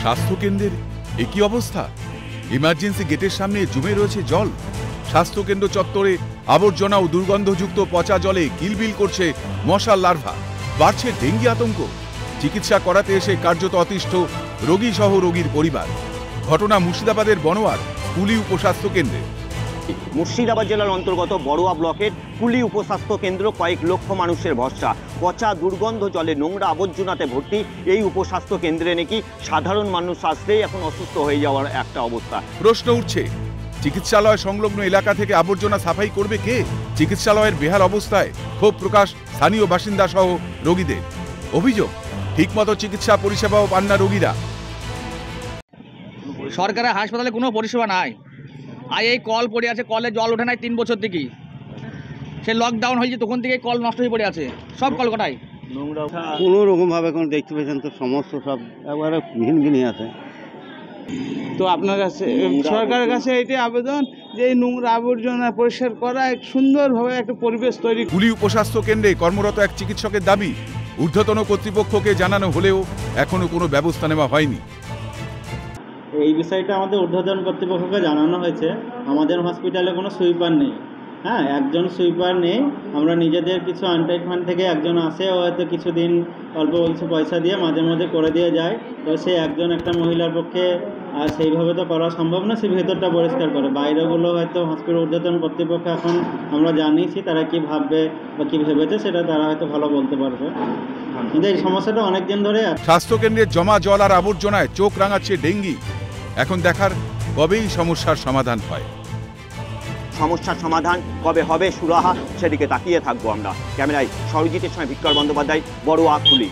স্বাস্থ্যকেন্দ্রের একই অবস্থা। ইমার্জেন্সি গেটের সামনে জমে রয়েছে জল। স্বাস্থ্যকেন্দ্র চত্বরে আবর্জনা ও দুর্গন্ধযুক্ত পচা জলে কিলবিল করছে মশার লার্ভা। বাড়ছে ডেঙ্গি আতঙ্ক। চিকিৎসা করাতে এসে কার্যত অতিষ্ঠ রোগী সহ রোগীর পরিবার। ঘটনা মুর্শিদাবাদের বনোয়ার কুলি উপস্বাস্থ্য কেন্দ্রে। মুর্শিদাবাদ জেলার অন্তর্গত বড়ুয়া ব্লকের কুলি উপস্বাস্থ্য কেন্দ্র কয়েক লক্ষ মানুষের ভরসা। পচা দুর্গন্ধ জলে নোংরা আবর্জনাতে ভর্তি এই উপস্বাস্থ্য কেন্দ্রে নাকি সাধারণ মানুষ আসলেই এখন অসুস্থ হয়ে যাওয়ার একটা অবস্থা। প্রশ্ন উঠছে, চিকিৎসালয় সংলগ্ন এলাকা থেকে আবর্জনা সাফাই করবে কে? চিকিৎসালয়ের বেহাল অবস্থায় ক্ষোভ প্রকাশ স্থানীয় বাসিন্দা সহ রোগীদের। অভিযোগ, ঠিকমতো চিকিৎসা পরিষেবাও পান না রোগীরা। সরকারি হাসপাতালে কোনো পরিষেবা নাই। আর এই কল পড়ে আছে, কলে জল ওঠে নাই 3 বছর থেকেই। সে লকডাউন হয়েছে তখন থেকে কল নষ্ট হয়ে পড়ে আছে, সব কল কটাই কোনো রকমভাবে কোনো দেখতে পেয়েছেন তো সমস্ত সব একবারে ঘিনঘিনি আছে। তো আপনার কাছে সরকারের কাছে এটাই আবেদন যে এই নোংরা আবর্জনা পরিষ্কার করা, এক সুন্দরভাবে একটা পরিবেশ তৈরি। কুলি উপস্বাস্থ্য কেন্দ্রে কর্মরত এক চিকিৎসকের দাবি, ঊর্ধ্বতন কর্তৃপক্ষকে জানানো হলেও এখনো কোনো ব্যবস্থা নেওয়া হয়নি। এই বিষয়টা আমাদের ঊর্ধ্বতন কর্তৃপক্ষকে জানানো হয়েছে। আমাদের হসপিটালে কোনো সুইপার নেই। হ্যাঁ, একজন সুইপার নেই। আমরা নিজেদের কিছু আনটাইড ফান্ড থেকে একজন আসে, ও হয়তো কিছুদিন অল্প কিছু পয়সা দিয়ে মাঝে মধ্যে করে দিয়ে যায়। তো সে একজন একটা মহিলার পক্ষে আর সেইভাবে তো করা সম্ভব না। সে ভেতরটা পরিষ্কার করে, বাইরেগুলো হয়তো হসপিটাল ঊর্ধ্বতন কর্তৃপক্ষ এখন আমরা জানিয়েছি, তারা কি ভাববে বা কী ভেবেছে সেটা তারা হয়তো ভালো বলতে পারবে। কিন্তু এই সমস্যাটা অনেকদিন ধরে আছে। স্বাস্থ্যকেন্দ্রের জমা জল আর আবর্জনায় চোখ রাঙাচ্ছে ডেঙ্গি। এখন দেখার কবেই সমস্যার সমাধান হয়। সমস্যার সমাধান কবে হবে সুরাহা, সেদিকে তাকিয়ে থাকবো আমরা। ক্যামেরায় সরজিতের সঙ্গে ভিক্টর বন্দ্যোপাধ্যায়, বড়ুয়া কুলি।